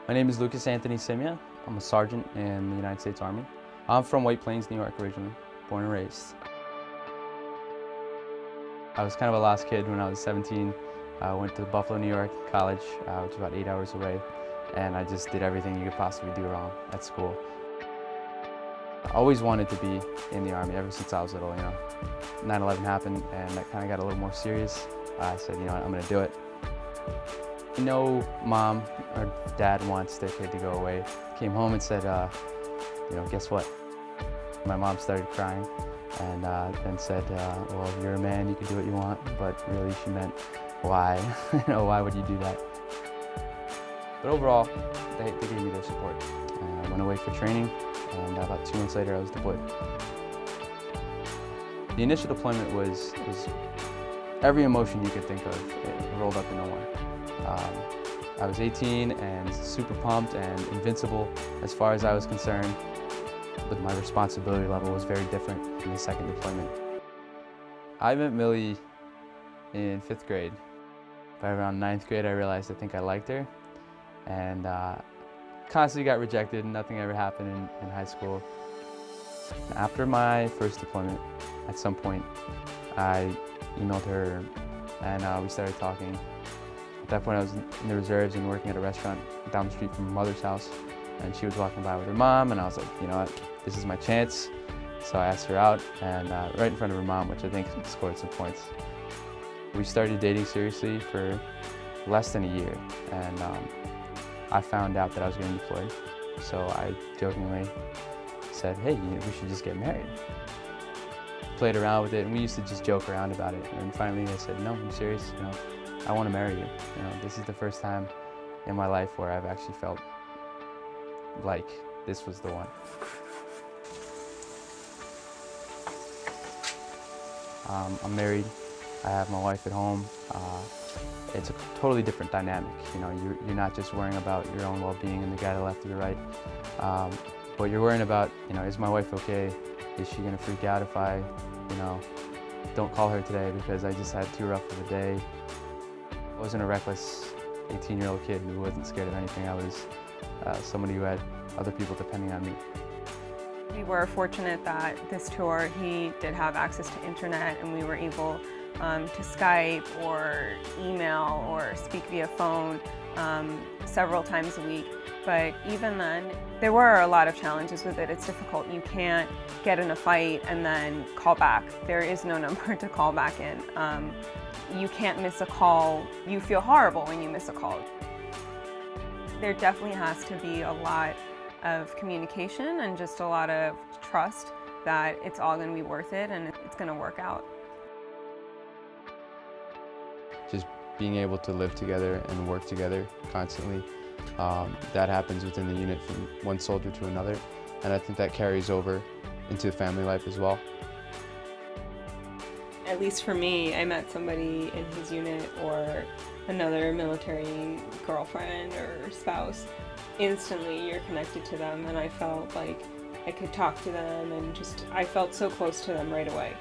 My name is Lukas I'm a sergeant in the United States Army. I'm from White Plains, New York originally, born and raised. I was kind of a lost kid when I was 17. I went to Buffalo, New York college, which is about 8 hours away, and I just did everything you could possibly do wrong at school. I always wanted to be in the Army ever since I was little, 9/11 happened and that kind of got a little more serious. I said, you know what, I'm going to do it. I know mom or dad wants their kid to go away. Came home and said, guess what? My mom started crying and then said, well, you're a man, you can do what you want, but really she meant, why? Why would you do that? But overall, they gave me their support. I went away for training, and about 2 months later I was deployed. The initial deployment was every emotion you could think of, it rolled up into one. I was 18 and super pumped and invincible as far as I was concerned, but my responsibility level was very different in the second deployment. I met Millie in 5th grade. By around 9th grade I realized I think I liked her, and constantly got rejected. Nothing ever happened in high school. After my first deployment, at some point, I emailed her and we started talking. At that point I was in the reserves and working at a restaurant down the street from my mother's house, and she was walking by with her mom, and I was like, you know what, this is my chance. So I asked her out, and right in front of her mom, which I think scored some points. We started dating seriously for less than a year, and I found out that I was getting deployed. So I jokingly said, hey, we should just get married. Played around with it, and we used to just joke around about it. And finally I said, no, I'm serious, I want to marry you. This is the first time in my life where I've actually felt like this was the one. I'm married. I have my wife at home. It's a totally different dynamic. You're not just worrying about your own well-being and the guy to the left or the right, but you're worrying about, is my wife okay? Is she gonna freak out if I, don't call her today because I just had too rough of a day? I wasn't a reckless 18-year-old kid who wasn't scared of anything. I was somebody who had other people depending on me. We were fortunate that this tour, he did have access to internet, and we were able to Skype or email or speak via phone several times a week. But even then, there were a lot of challenges with it. It's difficult. You can't get in a fight and then call back. There is no number to call back in. You can't miss a call. You feel horrible when you miss a call. There definitely has to be a lot of communication and just a lot of trust that it's all going to be worth it and it's going to work out. Just being able to live together and work together constantly, that happens within the unit from one soldier to another, and I think that carries over into family life as well. At least for me, I met somebody in his unit or another military girlfriend or spouse. Instantly you're connected to them, and I felt like I could talk to them and I felt so close to them right away.